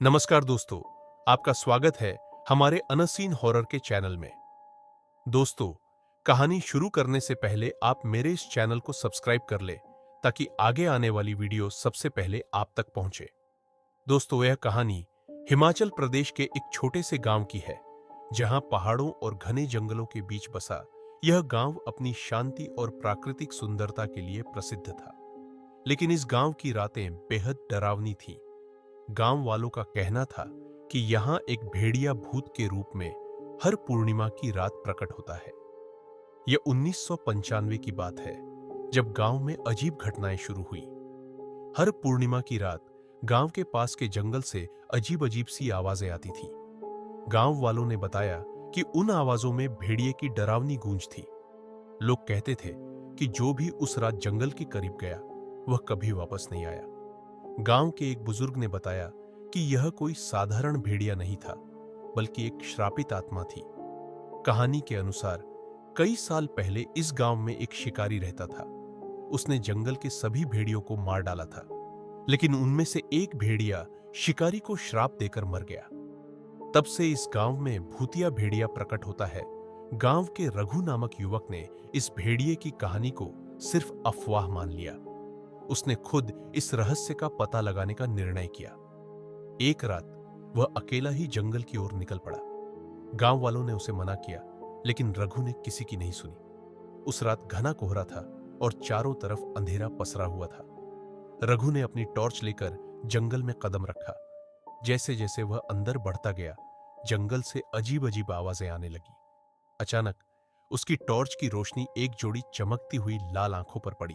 नमस्कार दोस्तों, आपका स्वागत है हमारे अनसीन हॉरर के चैनल में। दोस्तों, कहानी शुरू करने से पहले आप मेरे इस चैनल को सब्सक्राइब कर ले ताकि आगे आने वाली वीडियो सबसे पहले आप तक पहुंचे। दोस्तों, यह कहानी हिमाचल प्रदेश के एक छोटे से गांव की है, जहां पहाड़ों और घने जंगलों के बीच बसा यह गांव अपनी शांति और प्राकृतिक सुंदरता के लिए प्रसिद्ध था। लेकिन इस गांव की रातें बेहद डरावनी थीं। गांव वालों का कहना था कि यहां एक भेड़िया भूत के रूप में हर पूर्णिमा की रात प्रकट होता है। यह 1995 की बात है, जब गांव में अजीब घटनाएं शुरू हुई। हर पूर्णिमा की रात गांव के पास के जंगल से अजीब अजीब सी आवाजें आती थी। गांव वालों ने बताया कि उन आवाजों में भेड़िए की डरावनी गूंज थी। लोग कहते थे कि जो भी उस रात जंगल के करीब गया, वह कभी वापस नहीं आया। गांव के एक बुजुर्ग ने बताया कि यह कोई साधारण भेड़िया नहीं था, बल्कि एक श्रापित आत्मा थी। कहानी के अनुसार कई साल पहले इस गांव में एक शिकारी रहता था। उसने जंगल के सभी भेड़ियों को मार डाला था, लेकिन उनमें से एक भेड़िया शिकारी को श्राप देकर मर गया। तब से इस गांव में भूतिया भेड़िया प्रकट होता है। गांव के रघु नामक युवक ने इस भेड़िए की कहानी को सिर्फ अफवाह मान लिया। उसने खुद इस रहस्य का पता लगाने का निर्णय किया। एक रात वह अकेला ही जंगल की ओर निकल पड़ा। गांव वालों ने उसे मना किया, लेकिन रघु ने किसी की नहीं सुनी। उस रात घना कोहरा था और चारों तरफ अंधेरा पसरा हुआ था। रघु ने अपनी टॉर्च लेकर जंगल में कदम रखा। जैसे जैसे वह अंदर बढ़ता गया, जंगल से अजीब अजीब आवाजें आने लगी। अचानक उसकी टॉर्च की रोशनी एक जोड़ी चमकती हुई लाल आंखों पर पड़ी।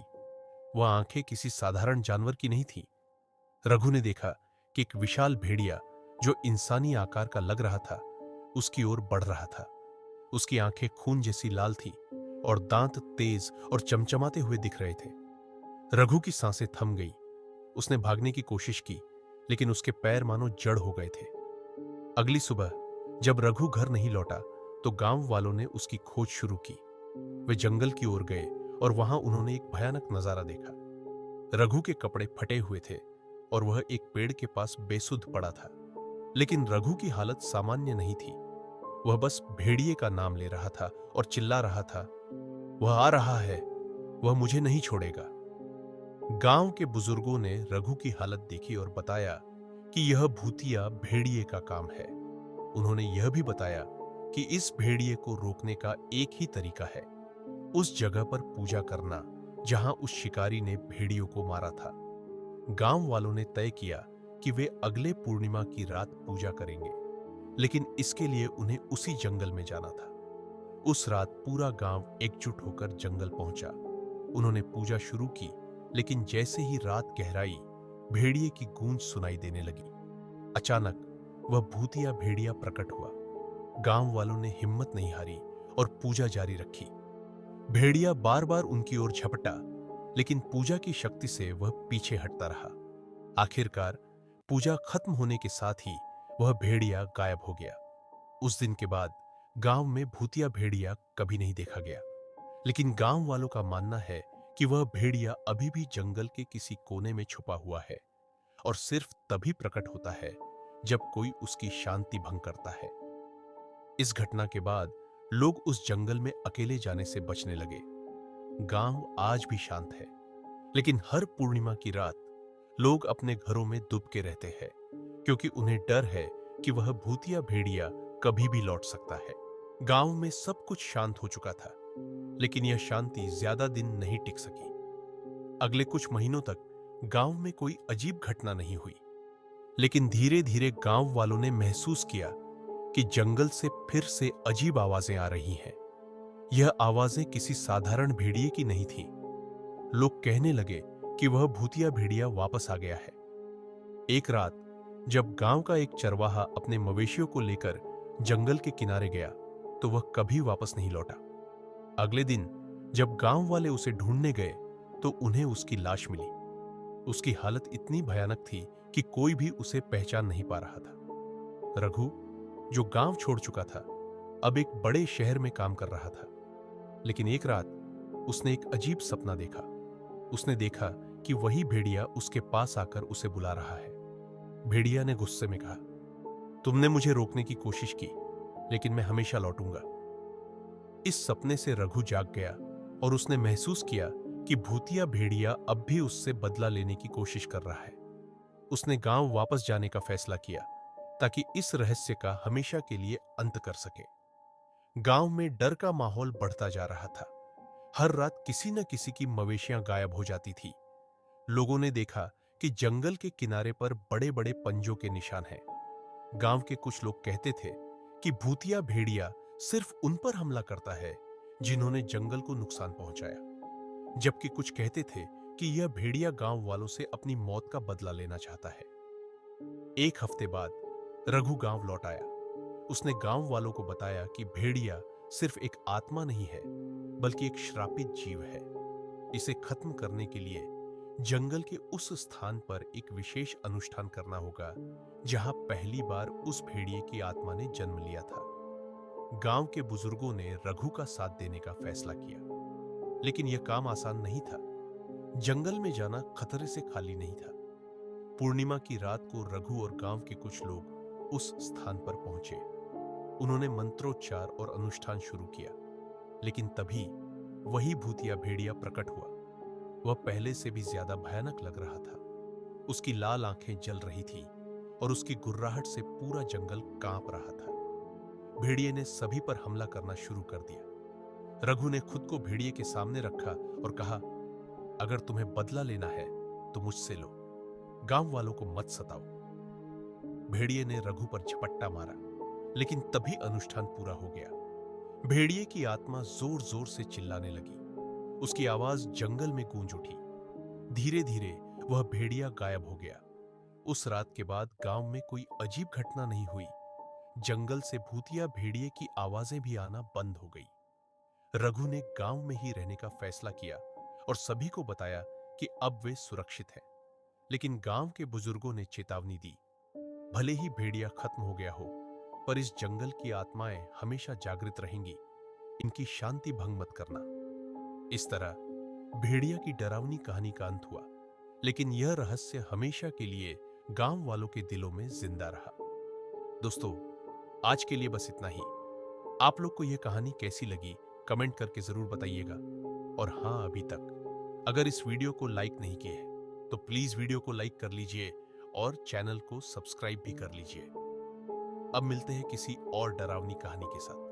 वह आंखें किसी साधारण जानवर की नहीं थीं। रघु ने देखा कि एक विशाल भेड़िया, जो इंसानी आकार का लग रहा था, उसकी ओर बढ़ रहा था। उसकी आंखें खून जैसी लाल थीं और दांत तेज और चमचमाते हुए दिख रहे थे। रघु की सांसें थम गई। उसने भागने की कोशिश की, लेकिन उसके पैर मानो जड़ हो गए थे। अगली सुबह जब रघु घर नहीं लौटा, तो गांव वालों ने उसकी खोज शुरू की। वे जंगल की ओर गए और वहां उन्होंने एक भयानक नजारा देखा। रघु के कपड़े फटे हुए थे और वह एक पेड़ के पास बेसुध पड़ा था। लेकिन रघु की हालत सामान्य नहीं थी। वह बस भेड़िए का नाम ले रहा था और चिल्ला रहा था, वह आ रहा है, वह मुझे नहीं छोड़ेगा। गांव के बुजुर्गों ने रघु की हालत देखी और बताया कि यह भूतिया भेड़िए का काम है। उन्होंने यह भी बताया कि इस भेड़िए को रोकने का एक ही तरीका है, उस जगह पर पूजा करना जहां उस शिकारी ने भेड़ियों को मारा था। गांव वालों ने तय किया कि वे अगले पूर्णिमा की रात पूजा करेंगे, लेकिन इसके लिए उन्हें उसी जंगल में जाना था। उस रात पूरा गांव एकजुट होकर जंगल पहुंचा। उन्होंने पूजा शुरू की, लेकिन जैसे ही रात गहराई, भेड़िए की गूंज सुनाई देने लगी। अचानक वह भूतिया भेड़िया प्रकट हुआ। गांव वालों ने हिम्मत नहीं हारी और पूजा जारी रखी। भेड़िया बार बार उनकी ओर झपटा, लेकिन पूजा की शक्ति से वह पीछे हटता रहा। आखिरकार पूजा खत्म होने के साथ ही वह भेड़िया गायब हो गया। उस दिन के बाद गांव में भूतिया भेड़िया कभी नहीं देखा गया। लेकिन गांव वालों का मानना है कि वह भेड़िया अभी भी जंगल के किसी कोने में छुपा हुआ है और सिर्फ तभी प्रकट होता है जब कोई उसकी शांति भंग करता है। इस घटना के बाद लोग उस जंगल में अकेले जाने से बचने लगे। गांव आज भी शांत है, लेकिन हर पूर्णिमा की रात लोग अपने घरों में दुबके रहते हैं, क्योंकि उन्हें डर है कि वह भूतिया भेड़िया कभी भी लौट सकता है। गांव में सब कुछ शांत हो चुका था, लेकिन यह शांति ज्यादा दिन नहीं टिक सकी। अगले कुछ महीनों तक गांव में कोई अजीब घटना नहीं हुई, लेकिन धीरे धीरे गांव वालों ने महसूस किया कि जंगल से फिर से अजीब आवाजें आ रही हैं। यह आवाजें किसी साधारण भेड़िए की नहीं थीं। लोग कहने लगे कि वह भूतिया भेड़िया वापस आ गया है। एक रात जब गांव का एक चरवाहा अपने मवेशियों को लेकर जंगल के किनारे गया, तो वह कभी वापस नहीं लौटा। अगले दिन जब गांव वाले उसे ढूंढने गए, तो उन्हें उसकी लाश मिली। उसकी हालत इतनी भयानक थी कि कोई भी उसे पहचान नहीं पा रहा था। रघु, जो गांव छोड़ चुका था, अब एक बड़े शहर में काम कर रहा था। लेकिन एक रात उसने एक अजीब सपना देखा। उसने देखा कि वही भेड़िया उसके पास आकर उसे बुला रहा है। भेड़िया ने गुस्से में कहा, तुमने मुझे रोकने की कोशिश की, लेकिन मैं हमेशा लौटूंगा। इस सपने से रघु जाग गया और उसने महसूस किया कि भूतिया भेड़िया अब भी उससे बदला लेने की कोशिश कर रहा है। उसने गांव वापस जाने का फैसला किया ताकि इस रहस्य का हमेशा के लिए अंत कर सके। गांव में डर का माहौल बढ़ता जा रहा था। हर रात किसी न किसी की मवेशियां गायब हो जाती थी। लोगों ने देखा कि जंगल के किनारे पर बड़े बड़े पंजों के निशान हैं। गांव के कुछ लोग कहते थे कि भूतिया भेड़िया सिर्फ उन पर हमला करता है जिन्होंने जंगल को नुकसान पहुंचाया, जबकि कुछ कहते थे कि यह भेड़िया गांव वालों से अपनी मौत का बदला लेना चाहता है। एक हफ्ते बाद रघु गांव लौट आया। उसने गांव वालों को बताया कि भेड़िया सिर्फ एक आत्मा नहीं है, बल्कि एक श्रापित जीव है। इसे खत्म करने के लिए जंगल के उस स्थान पर एक विशेष अनुष्ठान करना होगा जहां पहली बार उस भेड़िए की आत्मा ने जन्म लिया था। गांव के बुजुर्गों ने रघु का साथ देने का फैसला किया, लेकिन यह काम आसान नहीं था। जंगल में जाना खतरे से खाली नहीं था। पूर्णिमा की रात को रघु और गांव के कुछ लोग उस स्थान पर पहुंचे। उन्होंने मंत्रोच्चार और अनुष्ठान शुरू किया, लेकिन तभी वही भूतिया भेड़िया प्रकट हुआ। वह पहले से भी ज्यादा भयानक लग रहा था। उसकी लाल आंखें जल रही थी और उसकी गुर्राहट से पूरा जंगल कांप रहा था। भेड़िए ने सभी पर हमला करना शुरू कर दिया। रघु ने खुद को भेड़िए के सामने रखा और कहा, अगर तुम्हें बदला लेना है तो मुझसे लो, गांव वालों को मत सताओ। भेड़िए ने रघु पर झपट्टा मारा, लेकिन तभी अनुष्ठान पूरा हो गया। भेड़िए की आत्मा जोर जोर से चिल्लाने लगी। उसकी आवाज जंगल में गूंज उठी। धीरे धीरे वह भेड़िया गायब हो गया। उस रात के बाद गांव में कोई अजीब घटना नहीं हुई। जंगल से भूतिया भेड़िए की आवाजें भी आना बंद हो गई। रघु ने गांव में ही रहने का फैसला किया और सभी को बताया कि अब वे सुरक्षित हैं। लेकिन गांव के बुजुर्गों ने चेतावनी दी, भले ही भेड़िया खत्म हो गया हो, पर इस जंगल की आत्माएं हमेशा जागृत रहेंगी। इनकी शांति भंग मत करना। इस तरह भेड़िया की डरावनी कहानी का अंत हुआ, लेकिन यह रहस्य हमेशा के लिए गांव वालों के दिलों में जिंदा रहा। दोस्तों, आज के लिए बस इतना ही। आप लोग को यह कहानी कैसी लगी कमेंट करके जरूर बताइएगा। और हाँ, अभी तक अगर इस वीडियो को लाइक नहीं किए हैं तो प्लीज वीडियो को लाइक कर लीजिए और चैनल को सब्सक्राइब भी कर लीजिए। अब मिलते हैं किसी और डरावनी कहानी के साथ।